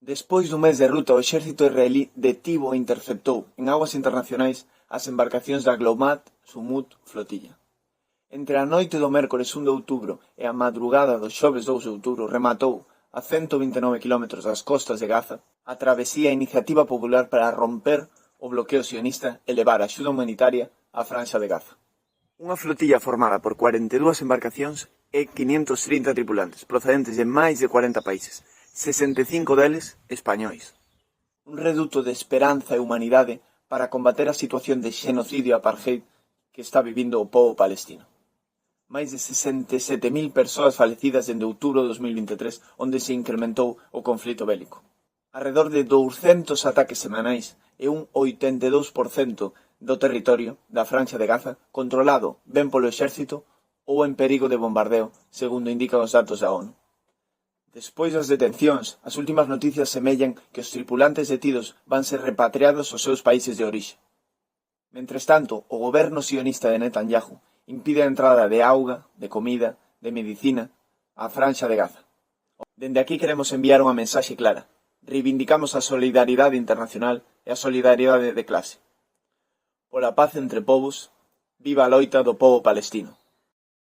Despois dun mes de ruta, o exército israelí detivo e interceptou en augas internacionais as embarcacións da Glomad Sumut flotilla. Entre a noite do mércores 1 de outubro e a madrugada do xoves 2 de outubro rematou a 129 km das costas de Gaza a travesía a iniciativa popular para romper o bloqueo sionista e levar a axuda humanitaria á franxa de Gaza. Unha flotilla formada por 42 embarcacións e 530 tripulantes procedentes de máis de 40 países, 65 deles españois. Un reduto de esperanza e humanidade para combater a situación de xenocidio apartheid que está vivindo o pobo palestino. Máis de 67.000 persoas falecidas dende outubro de 2023, onde se incrementou o conflito bélico. Arredor de 200 ataques semanais e un 82% do territorio da franxa de Gaza controlado ben polo exército ou en perigo de bombardeo, segundo indican os datos da ONU. Despois das detencións, as últimas noticias semellan que os tripulantes detidos van ser repatriados aos seus países de orixe. Mentres tanto, o goberno sionista de Netanyahu impide a entrada de auga, de comida, de medicina á franxa de Gaza. Dende aquí queremos enviar unha mensaxe clara. Reivindicamos a solidaridade internacional e a solidaridade de clase. Pola paz entre povos, viva a loita do pobo palestino.